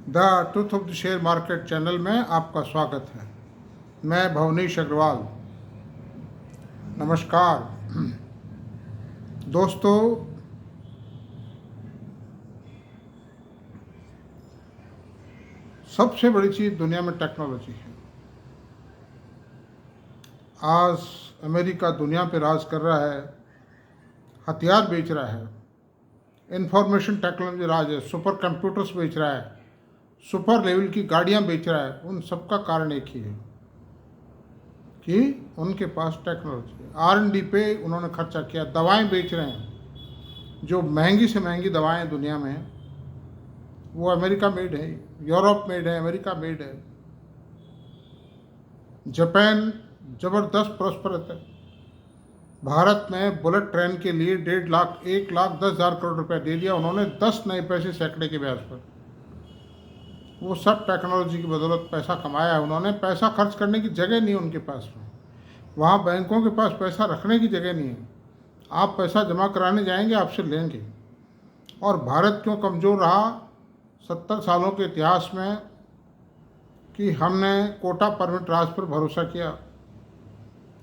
The truth of the share market channel में आपका स्वागत है। मैं भवनीश अग्रवाल। नमस्कार दोस्तों, सबसे बड़ी चीज़ दुनिया में टेक्नोलॉजी है। आज अमेरिका दुनिया पे राज कर रहा है, हथियार बेच रहा है, इंफॉर्मेशन टेक्नोलॉजी राज है, सुपर कंप्यूटर्स बेच रहा है, सुपर लेवल की गाड़ियां बेच रहा है। उन सबका कारण एक ही है कि उनके पास टेक्नोलॉजी है। R&D पे उन्होंने खर्चा किया। दवाएं बेच रहे हैं, जो महंगी से महंगी दवाएं दुनिया में, वो अमेरिका मेड है, यूरोप मेड है, अमेरिका मेड है। जापान ज़बरदस्त प्रॉस्परत है। भारत में बुलेट ट्रेन के लिए 1,10,00,000 करोड़ रुपया दे दिया उन्होंने, 10 नए पैसे सैकड़े के ब्याज पर। वो सब टेक्नोलॉजी की बदौलत पैसा कमाया है उन्होंने। पैसा खर्च करने की जगह नहीं है उनके पास में। वहाँ बैंकों के पास पैसा रखने की जगह नहीं है। आप पैसा जमा कराने जाएंगे, आपसे लेंगे। और भारत क्यों कमज़ोर रहा 70 सालों के इतिहास में? कि हमने कोटा परमिट राज पर भरोसा किया।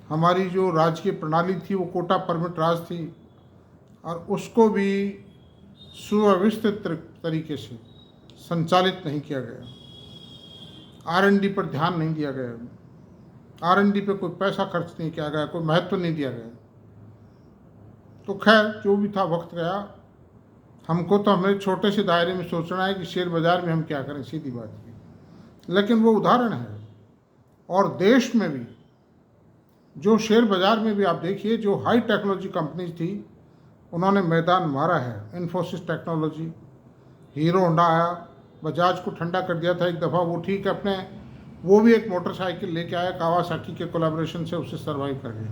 हमारी जो राजकीय प्रणाली थी वो कोटा परमिट राज थी, और उसको भी सुव्यवस्थित तरीके से संचालित नहीं किया गया। R&D पर ध्यान नहीं दिया गया। R&D पे कोई पैसा खर्च नहीं किया गया, कोई महत्व नहीं दिया गया। तो खैर, जो भी था वक्त गया। हमको तो हमें छोटे से दायरे में सोचना है कि शेयर बाजार में हम क्या करें, सीधी बात है। लेकिन वो उदाहरण है। और देश में भी, जो शेयर बाजार में भी आप देखिए, जो हाई टेक्नोलॉजी कंपनीज थी, उन्होंने मैदान मारा है। इन्फोसिस टेक्नोलॉजी, हीरो होंडा आया, बजाज को ठंडा कर दिया था एक दफ़ा। वो ठीक है, अपने वो भी एक मोटरसाइकिल लेके आया कावासाकी के कोलैबोरेशन से, उसे सर्वाइव कर गया।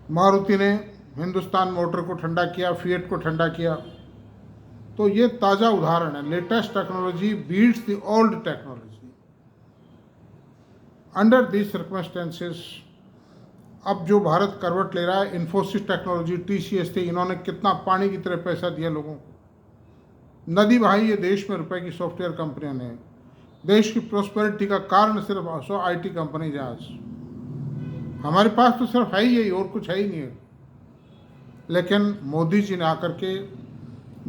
मारुति ने हिंदुस्तान मोटर को ठंडा किया, फिएट को ठंडा किया। तो ये ताज़ा उदाहरण है। Latest technology beats the old technology. Under these circumstances अब जो भारत करवट ले रहा है, इन्फोसिस टेक्नोलॉजी, TCS थे, इन्होंने कितना पानी की तरह पैसा दिया लोगों को, नदी बहाई है देश में रुपए की सॉफ्टवेयर कंपनियों ने। देश की प्रोस्पेरिटी का कारण सिर्फ IT कंपनी आज। हमारे पास तो सिर्फ है ही यही, और कुछ है ही नहीं है। लेकिन मोदी जी ने आकर के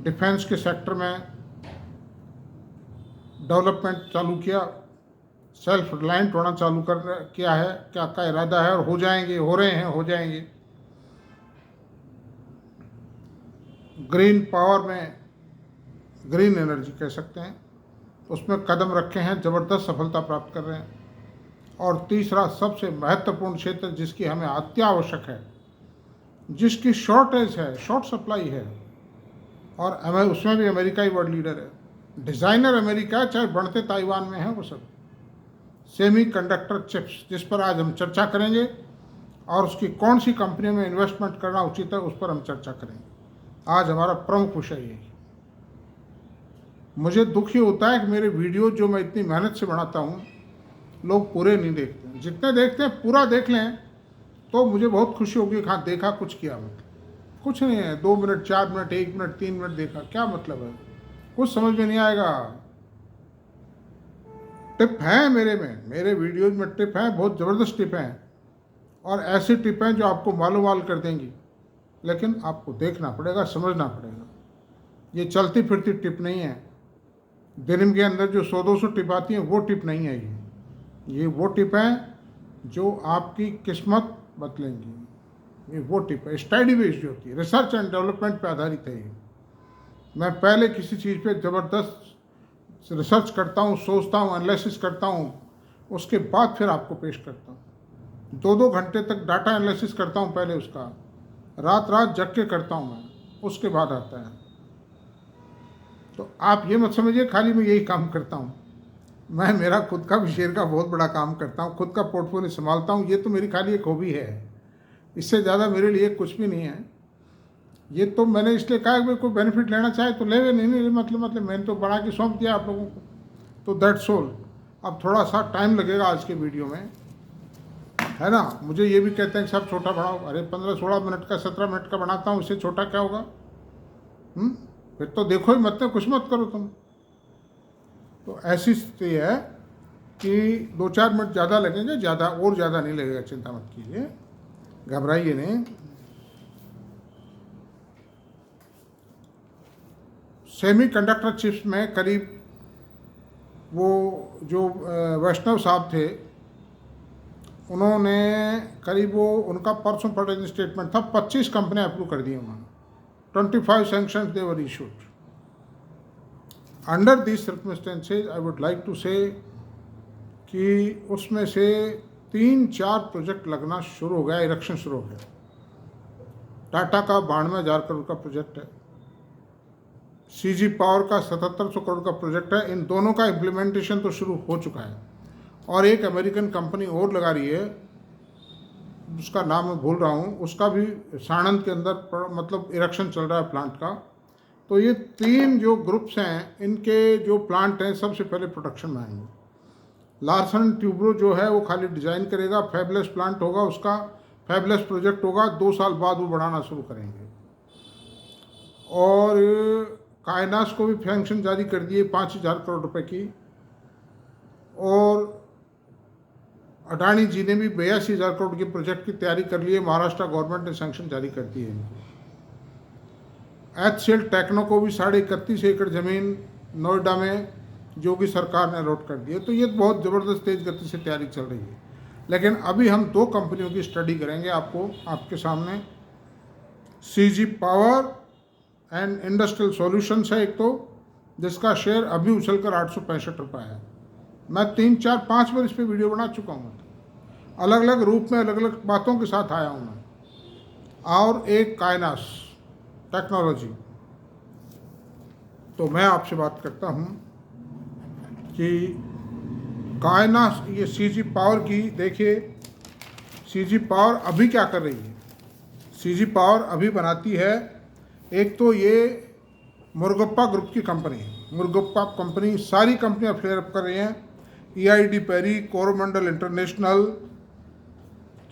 डिफेंस के सेक्टर में डेवलपमेंट चालू किया, सेल्फ रिलायंट होना चालू किया है। क्या का इरादा है, और हो जाएंगे, हो रहे हैं, हो जाएंगे। ग्रीन पावर में, ग्रीन एनर्जी कह सकते हैं, उसमें कदम रखे हैं, ज़बरदस्त सफलता प्राप्त कर रहे हैं। और तीसरा सबसे महत्वपूर्ण क्षेत्र जिसकी हमें अत्यावश्यक है, जिसकी शॉर्टेज है, शॉर्ट सप्लाई है, और हमें उसमें भी अमेरिका ही वर्ल्ड लीडर है। डिज़ाइनर अमेरिका, चाहे बढ़ते ताइवान में है वो सब। सेमी कंडक्टर चिप्स, जिस पर आज हम चर्चा करेंगे, और उसकी कौन सी कंपनियों में इन्वेस्टमेंट करना उचित है, उस पर हम चर्चा करेंगे। आज हमारा प्रमुख विषय यही। मुझे दुख ही होता है कि मेरे वीडियो जो मैं इतनी मेहनत से बनाता हूँ, लोग पूरे नहीं देखते हैं। जितने देखते हैं पूरा देख लें तो मुझे बहुत खुशी होगी कि हाँ, देखा, कुछ किया। मतलब कुछ नहीं है, 2 मिनट, 4 मिनट, 1 मिनट, 3 मिनट देखा, क्या मतलब है? कुछ समझ में नहीं आएगा। टिप हैं मेरे वीडियोज में टिप हैं, बहुत ज़बरदस्त टिप हैं, और ऐसी टिप हैं जो आपको मालूम माल कर देंगी। लेकिन आपको देखना पड़ेगा, समझना पड़ेगा। ये चलती फिरती टिप नहीं है। दिन के अंदर जो 100-200 टिप आती हैं, वो टिप नहीं है। ये वो टिप हैं जो आपकी किस्मत बदलेंगी। ये वो टिप है, स्टडी बेस्ड जो होती है, रिसर्च एंड डेवलपमेंट पे आधारित है ये। मैं पहले किसी चीज़ पे ज़बरदस्त रिसर्च करता हूँ, सोचता हूँ, एनालिसिस करता हूँ, उसके बाद फिर आपको पेश करता हूँ। 2-2 घंटे तक डाटा एनालिसिस करता हूँ पहले उसका, रात जग के करता हूँ मैं, उसके बाद आता है। तो आप ये मत समझिए खाली मैं यही काम करता हूँ। मैं मेरा खुद का भी शेयर का बहुत बड़ा काम करता हूँ, खुद का पोर्टफोलियो संभालता हूँ। ये तो मेरी खाली एक हॉबी है, इससे ज़्यादा मेरे लिए कुछ भी नहीं है। ये तो मैंने इसलिए कहा कि कोई बेनिफिट लेना चाहे तो ले, नहीं मतलब मैंने तो बना के सौंप दिया आप लोगों को, तो दैट्स ऑल। अब थोड़ा सा टाइम लगेगा आज के वीडियो में, है ना। मुझे ये भी कहते हैं कि सब छोटा बनाओ। अरे 15-16 मिनट का, 17 मिनट का बनाता हूँ, इससे छोटा क्या होगा? फिर तो देखो ही मत, कुछ मत करो तुम। तो ऐसी स्थिति है कि 2-4 मिनट ज़्यादा लगेंगे, ज़्यादा नहीं लगेगा, चिंता मत कीजिए, घबराइए नहीं। सेमीकंडक्टर चिप्स में करीब वो जो वैष्णव साहब थे, उन्होंने करीब वो उनका परसों पड़े स्टेटमेंट था, 25 कंपनियां अप्रूव कर दी उन्होंने, 25 sanctions they were issued. Under these circumstances I would like to say कि उसमें से 3-4 प्रोजेक्ट लगना शुरू हो गया, इरेक्शन शुरू हो गया। टाटा का 92,000 करोड़ का प्रोजेक्ट है, सीजी पावर का 7700 करोड़ का प्रोजेक्ट है। इन दोनों का इम्प्लीमेंटेशन तो शुरू हो चुका है, और एक अमेरिकन कंपनी और लगा रही है, उसका नाम मैं भूल रहा हूँ, उसका भी साणंद के अंदर मतलब इरेक्शन चल रहा है प्लांट का। तो ये 3 जो ग्रुप्स हैं, इनके जो प्लांट हैं सबसे पहले प्रोडक्शन में आएंगे। लार्सन ट्यूब्रो जो है वो खाली डिज़ाइन करेगा, फैबलेस प्लांट होगा उसका, फैबलेस प्रोजेक्ट होगा, 2 साल बाद वो बढ़ाना शुरू करेंगे। और कायनास को भी फैंक्शन जारी कर दिए 5,000 करोड़ रुपए की, और अडानी जी ने भी 82,000 करोड़ के प्रोजेक्ट की तैयारी कर ली है, महाराष्ट्र गवर्नमेंट ने सैंक्शन जारी कर दी है इनको। HCL टेक्नो को भी 31.5 एकड़ ज़मीन नोएडा में योगी सरकार ने अलॉट कर दी है। तो ये बहुत ज़बरदस्त तेज गति से तैयारी चल रही है। लेकिन अभी हम 2 कंपनियों की स्टडी करेंगे आपके सामने। CG power and industrial solutions है एक तो, जिसका शेयर अभी उछलकर 865 रुपये है। मैं 3-4-5 बार इस पर वीडियो बना चुका हूँ, अलग अलग रूप में अलग अलग बातों के साथ आया हूँ मैं। और एक कायनास टेक्नोलॉजी। तो मैं आपसे बात करता हूँ कि कायनास, ये सीजी पावर की देखिए, सीजी पावर अभी क्या कर रही है। सीजी पावर अभी बनाती है, एक तो ये मुरुगप्पा ग्रुप की कंपनी है, मुरुगप्पा कंपनी, सारी कंपनियां फ्लेयर अप कर रही हैं। EID Parry, Coromandel International,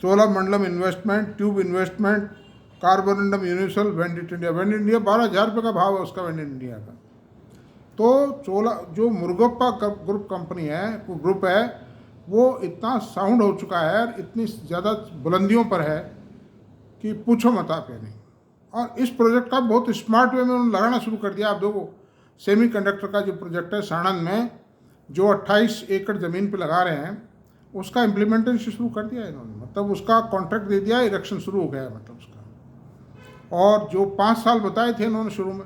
Cholamandalam Investment, Tube Investment, Carborundum Universal, Wendt India. 12,000 रुपये का भाव है उसका, वेंडिट इंडिया का। तो जो मुरुगप्पा ग्रुप कंपनी है, वो ग्रुप है, वो इतना साउंड हो चुका है, इतनी ज़्यादा बुलंदियों पर है कि पूछो मत आप नहीं। और इस प्रोजेक्ट का बहुत स्मार्ट वे में उन्होंने लगाना शुरू कर दिया। आप देखो, सेमीकंडक्टर का जो प्रोजेक्ट है साणंद में, जो 28 एकड़ ज़मीन पे लगा रहे हैं, उसका इम्प्लीमेंटेशन शुरू कर दिया इन्होंने, मतलब उसका कॉन्ट्रैक्ट दे दिया, इरेक्शन शुरू हो गया है मतलब उसका। और जो 5 साल बताए थे इन्होंने शुरू में,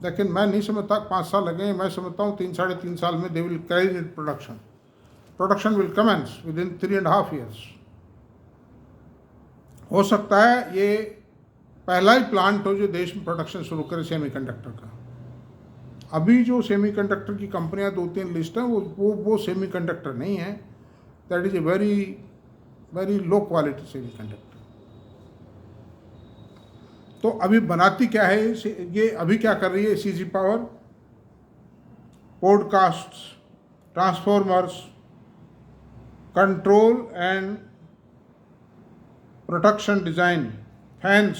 लेकिन मैं नहीं समझता 5 साल लगे, मैं समझता हूँ 3-3.5 साल में they will carry in production will commence within 3.5 years। हो सकता है ये पहला ही प्लांट हो जो देश में प्रोडक्शन शुरू करे सेमीकंडक्टर का। अभी जो सेमीकंडक्टर की कंपनियां 2-3 लिस्ट हैं, वो सेमीकंडक्टर नहीं है, that is a very very low quality semiconductor. तो अभी बनाती क्या है ये, अभी क्या कर रही है CG power, podcast, transformers, control and protection design, fans,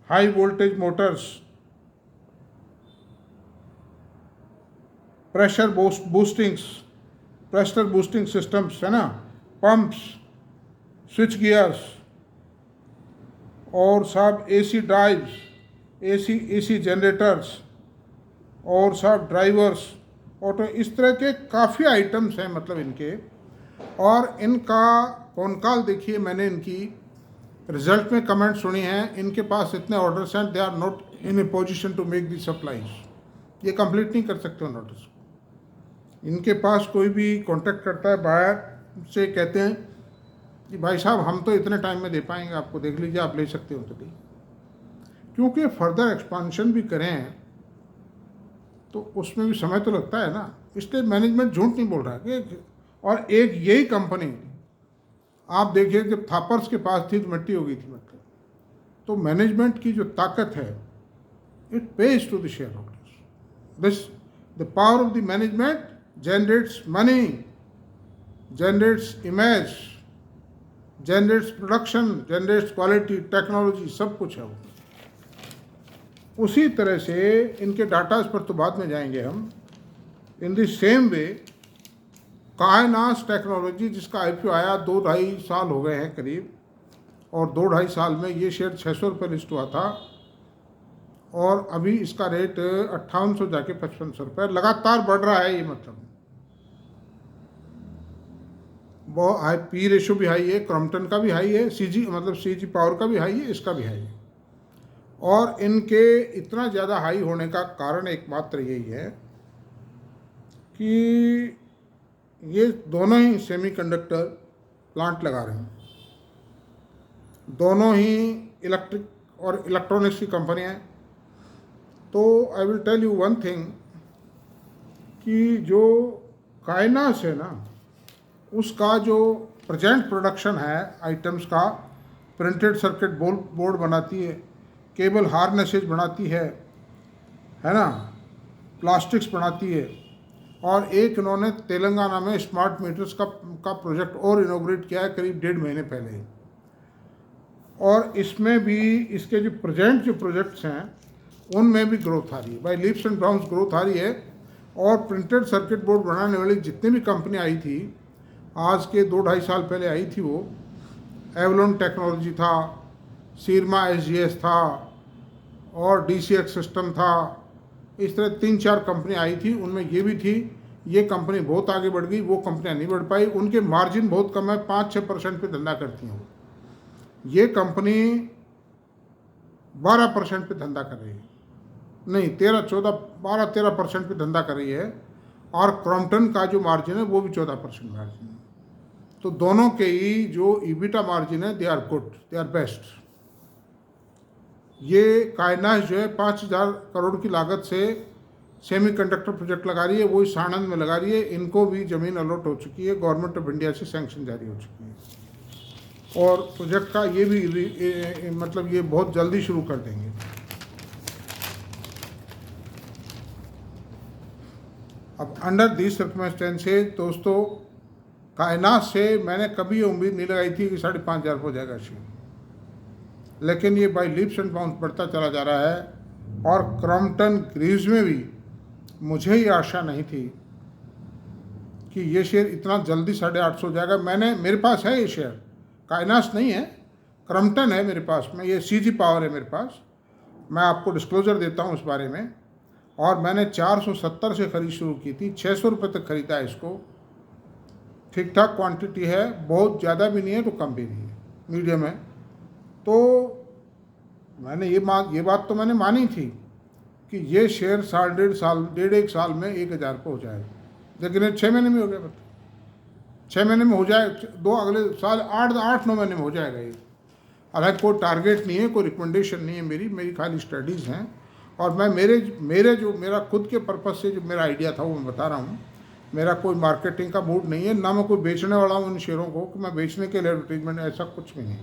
high voltage Motors, pressure boosting systems है ना, पंप्स, स्विच गियर्स, और सब AC ड्राइव्स, AC जनरेटर्स, और सब ड्राइवर्स, ऑटो, इस तरह के काफ़ी आइटम्स हैं मतलब इनके। और इनका फोन कॉल देखिए, मैंने इनकी रिजल्ट में कमेंट सुनी हैं, इनके पास इतने ऑर्डर्स हैं, they are not in a position to make the supplies. ये कंप्लीट नहीं कर सकते उन ऑर्डर्स को। इनके पास कोई भी कॉन्टेक्ट करता है बायर से, कहते हैं कि भाई साहब हम तो इतने टाइम में दे पाएंगे आपको, देख लीजिए आप ले सकते हो तो दी। क्योंकि फर्दर एक्सपांशन भी करें तो उसमें भी समय तो लगता है ना, इसलिए मैनेजमेंट झूठ नहीं बोल रहा है कि। और एक यही कंपनी आप देखिए, जब थापर्स के पास थी तो मिट्टी हो गई थी मतलब। तो मैनेजमेंट की जो ताकत है, it pays to the shareholders. This the power of the management generates money, generates image, generates production, generates quality, technology, सब कुछ है वो। उसी तरह से इनके डाटाज पर तो बाद में जाएंगे हम। In the same way Kaynes Technology जिसका आईपीओ आया 2-2.5 साल हो गए हैं करीब, और 2-2.5 साल में ये शेयर 600 रुपये लिस्ट हुआ था और अभी इसका रेट 5800 जाके 5500 रुपये लगातार बढ़ रहा है। ये मतलब वो हाई, पी रेशो भी हाई है, क्रॉम्पटन का भी हाई है, सीजी मतलब सीजी पावर का भी हाई है, इसका भी हाई है। और इनके इतना ज़्यादा हाई होने का कारण एकमात्र यही है कि ये दोनों ही सेमीकंडक्टर प्लांट लगा रहे हैं, दोनों ही इलेक्ट्रिक और इलेक्ट्रॉनिक्स की कंपनियां हैं। तो I will tell you one thing कि जो कायनास है ना, उसका जो प्रेजेंट प्रोडक्शन है आइटम्स का, प्रिंटेड सर्किट बोर्ड बनाती है, केबल हार्नेसेज बनाती है ना, प्लास्टिक्स बनाती है, और एक इन्होंने तेलंगाना में स्मार्ट मीटर्स का प्रोजेक्ट और इनोग्रेट किया है करीब 1.5 महीने पहले। और इसमें भी इसके जो प्रोजेक्ट्स हैं उनमें भी ग्रोथ आ रही है, by leaps and bounds growth आ रही है। और प्रिंटेड सर्किट बोर्ड बनाने वाली जितनी भी कंपनी आई थी, आज के 2-2.5 साल पहले आई थी, वो एवलॉन टेक्नोलॉजी था, सीरमा SGS था और DCX सिस्टम था, इस तरह 3-4 कंपनी आई थी, उनमें ये भी थी। ये कंपनी बहुत आगे बढ़ गई, वो कंपनियां नहीं बढ़ पाई, उनके मार्जिन बहुत कम है, 5-6% पे धंधा करती हैं। ये कंपनी 12% पे धंधा कर रही है, नहीं 12-13% पे धंधा कर रही है, और क्रॉम्पटन का जो मार्जिन है वो भी 14% मार्जिन है। तो दोनों के ही जो ईबिटा मार्जिन है, they are good, they are best. ये कायनास जो है 5,000 करोड़ की लागत से सेमीकंडक्टर प्रोजेक्ट लगा रही है, वो ही साणंद में लगा रही है। इनको भी ज़मीन अलॉट हो चुकी है, गवर्नमेंट ऑफ इंडिया से सैंक्शन जारी हो चुकी है, और प्रोजेक्ट का ये भी मतलब ये बहुत जल्दी शुरू कर देंगे। अब अंडर दिस सर्कमस्टेंसेस दोस्तों, कायनास से मैंने कभी उम्मीद नहीं लगाई थी कि 5,500 हो जाएगा शेयर, लेकिन ये बाई लीप्स एंड बाउंड्स बढ़ता चला जा रहा है। और क्रॉम्पटन ग्रीव्स में भी मुझे ही आशा नहीं थी कि ये शेयर इतना जल्दी 850 हो जाएगा। मेरे पास है ये शेयर, कायनास नहीं है, क्रॉम्पटन है मेरे पास में, ये CG पावर है मेरे पास, मैं आपको डिस्क्लोजर देता हूँ उस बारे में। और मैंने 470 से खरीद शुरू की थी, 600 रुपये तक खरीदा है इसको। ठीक ठाक क्वांटिटी है, बहुत ज़्यादा भी नहीं है तो कम भी नहीं है, मीडियम है। तो मैंने ये बात तो मैंने मानी थी कि ये शेयर 1.5 साल में 1,000 रुपये हो जाएगा, लेकिन ये 6 महीने में हो गया। मतलब 6 महीने में हो जाए, अगले साल 8-9 महीने में हो जाएगा ये। हालांकि कोई टारगेट नहीं है, कोई रिकमेंडेशन नहीं है मेरी खाली स्टडीज़ हैं। और मैं मेरा खुद के पर्पज़ से जो मेरा आइडिया था वो मैं बता रहा हूँ। मेरा कोई मार्केटिंग का मूड नहीं है, ना मैं कोई बेचने वाला हूँ इन शेयरों को कि मैं बेचने के लिए एडवर्टीजमेंट, ऐसा कुछ भी नहीं।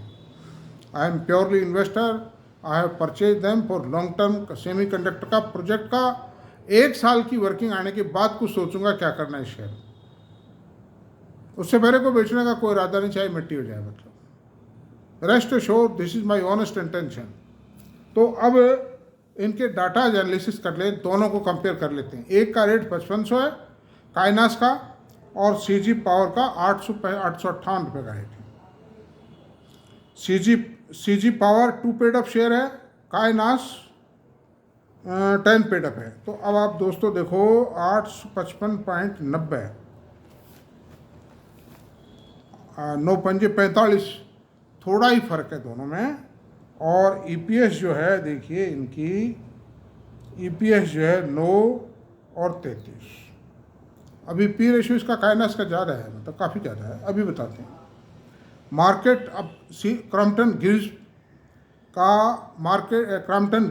I am purely investor, I have purchase them for long term. Semi conductor का प्रोजेक्ट का 1 साल की वर्किंग आने के बाद कुछ सोचूंगा क्या करना है शेयर, उससे पहले को बेचने का कोई इरादा नहीं, चाहे मिट्टी हो जाए। मतलब rest assured, this is my honest intention. तो अब इनके डाटा एनालिसिस कर ले, दोनों को कंपेयर कर लेते हैं। एक का रेट 5500 है कायनास का, और CG पावर का 858 रुपये का रेट है। CG power 2 paid up share है, कायनास 10 पेड अप है। तो अब आप दोस्तों देखो 855.90, 9 पंजे 45, थोड़ा ही फर्क है दोनों में। और EPS जो है देखिए, इनकी EPS जो है 9 और 33। अभी पी रेशियो इसका कायनास का ज़्यादा है, मतलब काफ़ी ज़्यादा है। अभी बताते हैं मार्केट। अब क्रॉम्पटन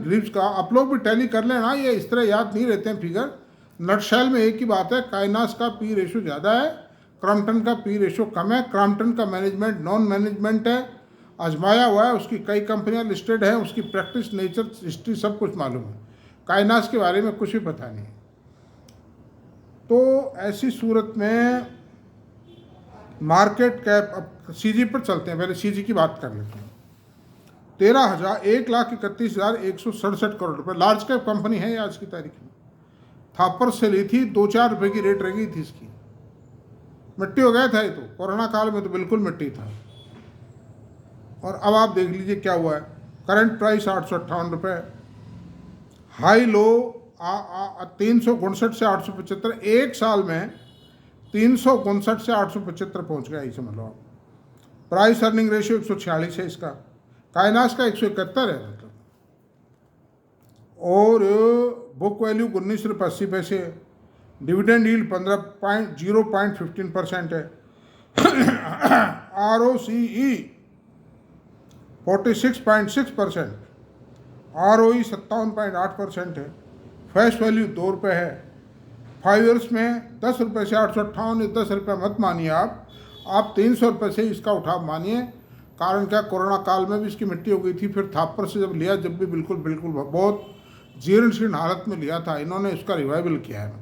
ग्रीव्स का आप लोग भी टैली कर लेना, ये इस तरह याद नहीं रहते हैं फिगर। नटशेल में एक ही बात है, कायनास का पी रेशियो ज़्यादा है, क्रॉम्पटन का पी रेशियो कम है। क्रॉम्पटन का मैनेजमेंट नॉन मैनेजमेंट है, आजमाया हुआ है, उसकी कई कंपनियां लिस्टेड हैं, उसकी प्रैक्टिस, नेचर, हिस्ट्री सब कुछ मालूम है। कायनास के बारे में कुछ भी पता नहीं। तो ऐसी सूरत में मार्केट कैप, अब CG पर चलते हैं, पहले CG की बात कर लेते हैं। 1,31,167 करोड़ रुपए। लार्ज कैप कंपनी है ये आज की तारीख में। थापर से ली थी, 2-4 रुपए की रेट रह गई थी इसकी। मिट्टी हो गया था ये तो, कोरोना काल में तो बिल्कुल मिट्टी था। और अब आप देख लीजिए क्या हुआ है। करंट प्राइस 858 रुपये, हाई लो 359 से 875, एक साल में 359 से 875 पहुंच गया, ऐसे मतलब आप। प्राइस अर्निंग रेशियो 146 है इसका, काइनास का 171 है मतलब। और बुक वैल्यू 19 रुपये 80 पैसे, डिविडेंड यील्ड 0.15% है, ROCE 46.6%, ROE 57.8% है, फेस वैल्यू 2 रुपये है। 5 ईयर्स में 10 रुपये से 858, 10 रुपये मत मानिए आप 300 रुपये से इसका उठाव मानिए। कारण क्या, कोरोना काल में भी इसकी मिट्टी हो गई थी। फिर थापर से जब लिया, जब भी बिल्कुल बहुत जीर्ण शीर्ण हालत में लिया था, इन्होंने इसका रिवाइवल किया है।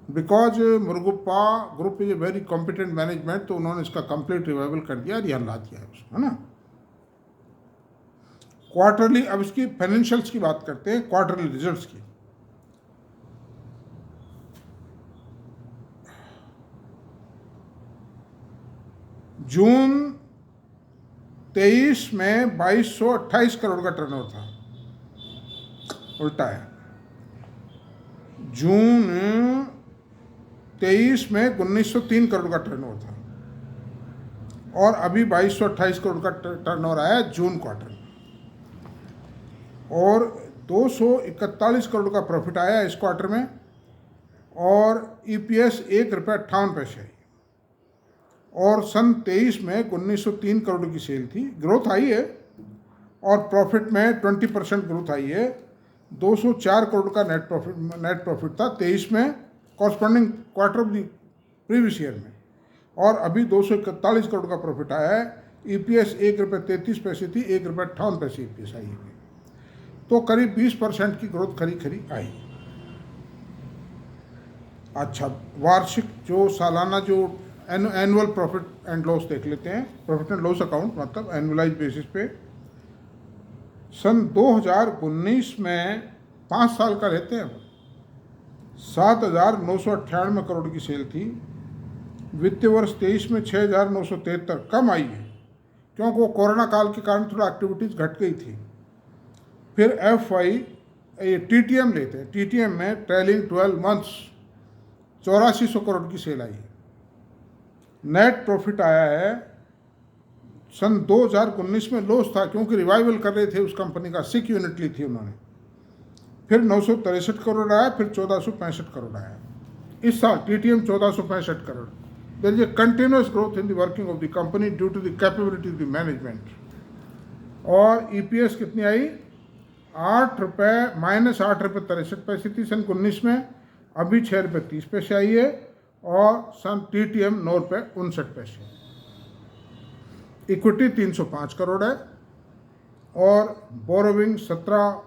Because Murugappa group is a very competent management, तो उन्होंने इसका कंप्लीट रिवाइवल कर दिया और यहाँ ला दिया है उसको, है ना। क्वार्टरली, अब इसकी फाइनेंशियल्स की बात करते हैं, क्वार्टरली रिजल्ट्स की। जून 23 में 2228 करोड़ का टर्नओवर था, उल्टा है। जून 23 में 1903 करोड़ का टर्नओवर था, और अभी 2228 करोड़ का टर्नओवर आया जून क्वार्टर में। और 241 करोड़ का प्रॉफिट आया इस क्वार्टर में, और EPS 1 रुपये 58 पैसे आई। और सन 23 में 1903 करोड़ की सेल थी, ग्रोथ आई है, और प्रॉफिट में 20% ग्रोथ आई है। 204 करोड़ का नेट प्रॉफिट था 23 में, corresponding quarter of the previous year में, और अभी 241 करोड़ का प्रॉफिट आया है। EPS 1 रुपये 33 पैसे थी, 1 रुपये 58 पैसे EPS आई है, तो करीब 20% की ग्रोथ खरी आई। अच्छा, वार्षिक जो सालाना जो एनुअल प्रॉफिट एंड लॉस देख लेते हैं, प्रॉफिट एंड लॉस अकाउंट, मतलब एनुअलाइज बेसिस पे। सन 2019 में 5 साल का रहते हैं, 7,998 करोड़ की सेल थी। वित्तीय वर्ष 23 में 6,973 कम आई है, क्योंकि वो कोरोना काल के कारण थोड़ा एक्टिविटीज़ घट गई थी। फिर TTM लेते हैं, TTM में ट्रेलिंग 12 मंथ्स 8400 करोड़ की सेल आई है। नेट प्रॉफिट आया है, सन 2019 में लॉस था क्योंकि रिवाइवल कर रहे थे उस कंपनी का, 6 यूनिट ली थी उन्होंने। फिर 963 करोड़ आया, फिर 1465 करोड़ आया। इस साल TTM 1465 crore. There is a continuous growth in the working of the company due to the capability of the management. और EPS कितनी आई, 8 रुपये -8 रुपये 63 पैसे थी सन 19 में, अभी 6 रुपये 30 पैसे आई है। और सन TTM 9 रुपये 59 पैसे। इक्विटी 305 करोड़ है, और बोरोविंग 17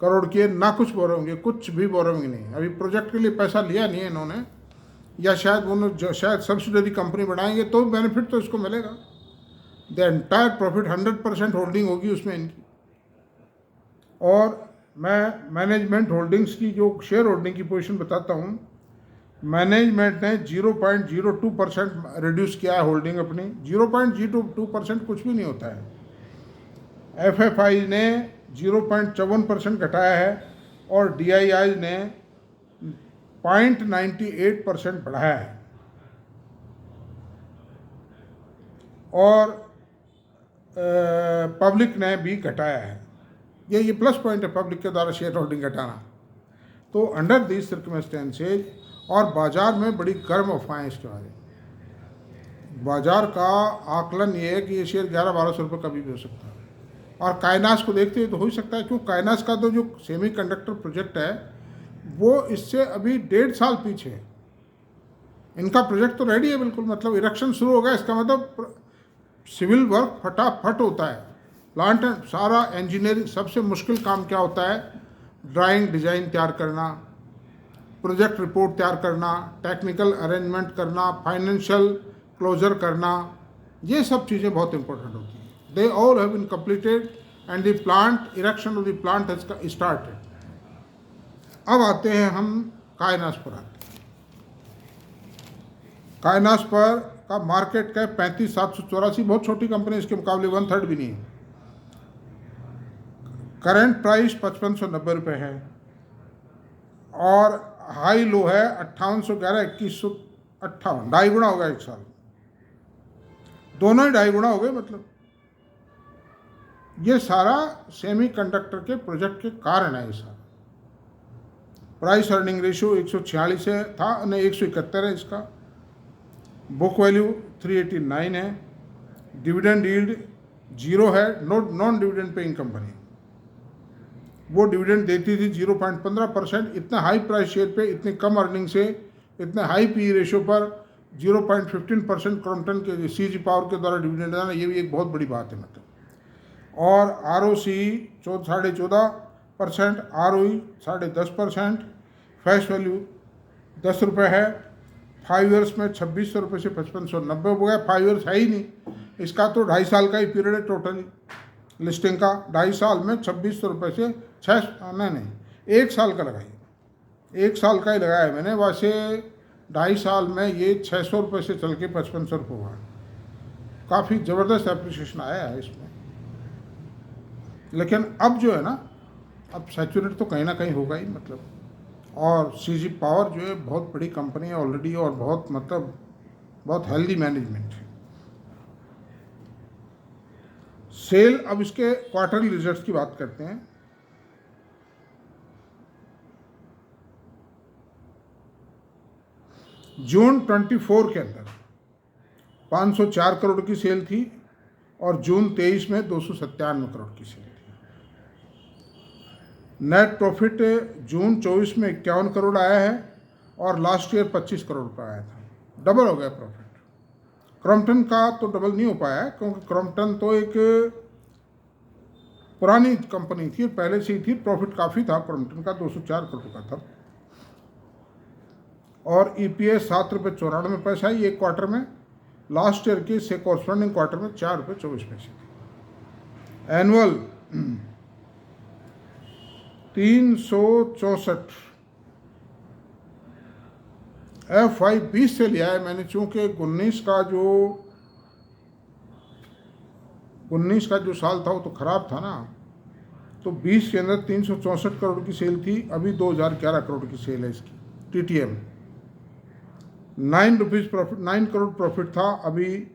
करोड़ की है। ना कुछ बोरोविंग है, कुछ भी बोरोविंग नहीं। अभी प्रोजेक्ट के लिए पैसा लिया नहीं है इन्होंने, या शायद सब्सिडरी कंपनी बनाएंगे तो बेनिफिट तो इसको मिलेगा। द एंटायर प्रॉफिट 100% होल्डिंग होगी उसमें इनकी। और मैं मैनेजमेंट होल्डिंग्स की जो शेयर होल्डिंग की पोजीशन बताता हूँ। मैनेजमेंट ने 0.02% रिड्यूस किया है होल्डिंग अपनी। 0.02% कुछ भी नहीं होता है। FFI ने 0.54% घटाया है, और DII ने 0.98% बढ़ाया है। और पब्लिक ने भी घटाया है। ये प्लस पॉइंट है पब्लिक के द्वारा शेयर होल्डिंग घटाना। तो अंडर दिस सर्कमस्टेंसेज, और बाजार में बड़ी गर्म अफवाहें इसके बारे में। बाजार का आकलन ये है कि ये शेयर 1100-1200 रुपये कभी भी हो सकता है। और काइनास को देखते हुए तो हो ही सकता है, क्योंकि काइनास का तो जो सेमीकंडक्टर प्रोजेक्ट है वो इससे अभी 1.5 साल पीछे है। इनका प्रोजेक्ट तो रेडी है बिल्कुल, मतलब इरेक्शन शुरू हो गया। इसका मतलब सिविल वर्क फटाफट होता है। प्लांट सारा इंजीनियरिंग, सबसे मुश्किल काम क्या होता है, ड्राइंग डिज़ाइन तैयार करना, प्रोजेक्ट रिपोर्ट तैयार करना, टेक्निकल अरेंजमेंट करना, फाइनेंशियल क्लोजर करना, ये सब चीज़ें बहुत इंपॉर्टेंट होती हैं। They all have been completed and the plant erection of the plant has started. अब आते हैं हम कायनास पर आते हैं। कायनास पर का मार्केट कैप 35,784, बहुत छोटी कंपनी, इसके मुकाबले 1/3 भी नहीं है। करंट प्राइस 5590 रुपये है और हाई लो है 5811, 2158, 2.5 गुना होगा एक साल, दोनों ही 2.5 गुना हो गए। मतलब ये सारा सेमीकंडक्टर के प्रोजेक्ट के कारण है। ये सारा प्राइस अर्निंग रेशियो 146 है था, नहीं 171 है इसका। बुक वैल्यू 389 है। डिविडेंड यील्ड 0 है, नॉन डिविडेंड पेइंग कंपनी। वो डिविडेंड देती थी 0.15%। इतना हाई प्राइस शेयर पे इतनी कम अर्निंग से, इतने हाई पी रेशियो पर 0.15% क्रॉम्पटन के सीजी पावर के द्वारा डिविडेंड देना, ये भी एक बहुत बड़ी बात है। मतलब और ROC 14.5%, ROE 10.5%, फेस वैल्यू 10 रुपये है। 5 ईयर्स में 2600 रुपये से 5590 हो गया। 5 ईयर्स है ही नहीं, इसका तो 2.5 साल का ही पीरियड है टोटली लिस्टिंग का। 2.5 साल में 2600 रुपये से 1 साल का लगाइए, 1 साल का ही लगाया है मैंने। वैसे 2.5 साल में ये 600 रुपये से चल के 5500 रुपये हुआ। काफ़ी ज़बरदस्त एप्रिसिएशन आया है इसमें। लेकिन अब जो है ना, अब सैचुरेट तो कहीं ना कहीं होगा ही। मतलब और सीजी पावर जो है बहुत बड़ी कंपनी है ऑलरेडी, और बहुत मतलब बहुत हेल्दी मैनेजमेंट है। सेल, अब इसके क्वार्टरली रिजल्ट्स की बात करते हैं। जून 24 के अंदर 504 करोड़ की सेल थी और जून 23 में 297 करोड़ की सेल थी। नेट प्रॉफिट जून 24 में 51 करोड़ आया है और लास्ट ईयर 25 करोड़ का आया था। डबल हो गया प्रॉफिट। क्रॉम्पटन का तो डबल नहीं हो पाया है, क्योंकि क्रॉम्पटन तो एक पुरानी कंपनी थी, पहले से ही थी। प्रॉफिट काफ़ी था क्रॉम्पटन का, 204 करोड़ का था। और EPS 7.94 रुपये एक क्वार्टर में। लास्ट ईयर के से कॉरस्पॉन्डिंग क्वार्टर में 4.24 रुपये थी। एनुअल 364। FY 20 से लिया है मैंने, चूँकि 19 का जो साल था वो तो ख़राब था ना, तो 20 के अंदर 364 करोड़ की सेल थी। अभी 2011 करोड़ की सेल है इसकी। TTM 9 rupees profit, 9 crore profit था, अभी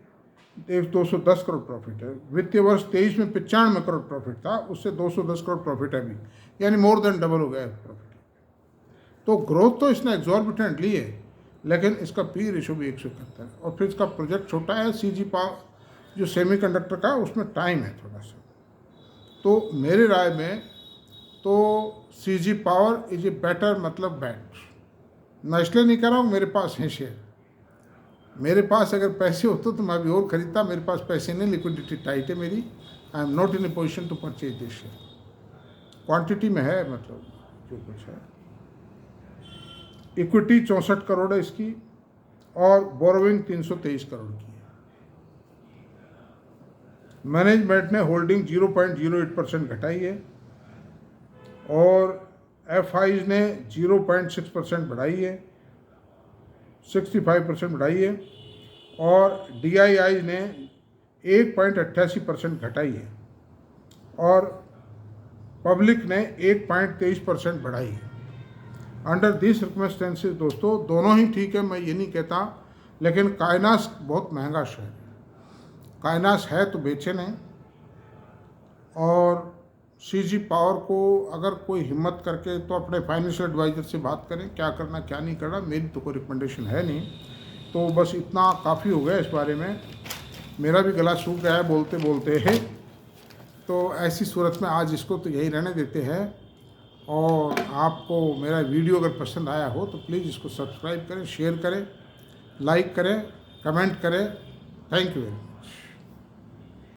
210 करोड़ प्रॉफिट है। वित्तीय वर्ष 23 में 95 करोड़ प्रॉफिट था, उससे 210 करोड़ प्रॉफिट है अभी, यानी मोर देन डबल हो गया है प्रॉफिट। तो ग्रोथ तो इसने एग्जॉर्बिटेंट ली है, लेकिन इसका पी रेशो भी 171 है। और फिर इसका प्रोजेक्ट छोटा है। सीजी पावर जो सेमीकंडक्टर का, उसमें टाइम है थोड़ा सा। तो मेरी राय में तो CG power is a better, मतलब बेट। मैं इसलिए नहीं कह रहा हूँ मेरे पास है शेयर, मेरे पास अगर पैसे होते तो मैं अभी और ख़रीदता। मेरे पास पैसे नहीं, लिक्विडिटी टाइट है मेरी। I am not in a position to purchase this share. Quantity में है, मतलब जो कुछ है। इक्विटी 64 करोड़ है इसकी और बोरोविंग 323 करोड़ की है। मैनेजमेंट ने होल्डिंग 0.08% घटाई है और FIs ने 0.6% बढ़ाई है, 65% बढ़ाई है। और DIIs ने 1.88% घटाई है और पब्लिक ने 1.23% बढ़ाई है। अंडर दिस सर्कमस्टेंसेस दोस्तों, दोनों ही ठीक है, मैं ये नहीं कहता, लेकिन कायनास बहुत महंगा शेयर है। कायनास है तो बेचे नहीं। और सीजी पावर को अगर कोई हिम्मत करके तो अपने फाइनेंशियल एडवाइज़र से बात करें, क्या करना क्या नहीं करना। मेरी तो कोई रिकमेंडेशन है नहीं। तो बस इतना काफ़ी हो गया इस बारे में। मेरा भी गला सूख गया है बोलते बोलते है। तो ऐसी सूरत में आज इसको तो यही रहने देते हैं। और आपको मेरा वीडियो अगर पसंद आया हो तो प्लीज़ इसको सब्सक्राइब करें, शेयर करें, लाइक करें, कमेंट करें। Thank you very much.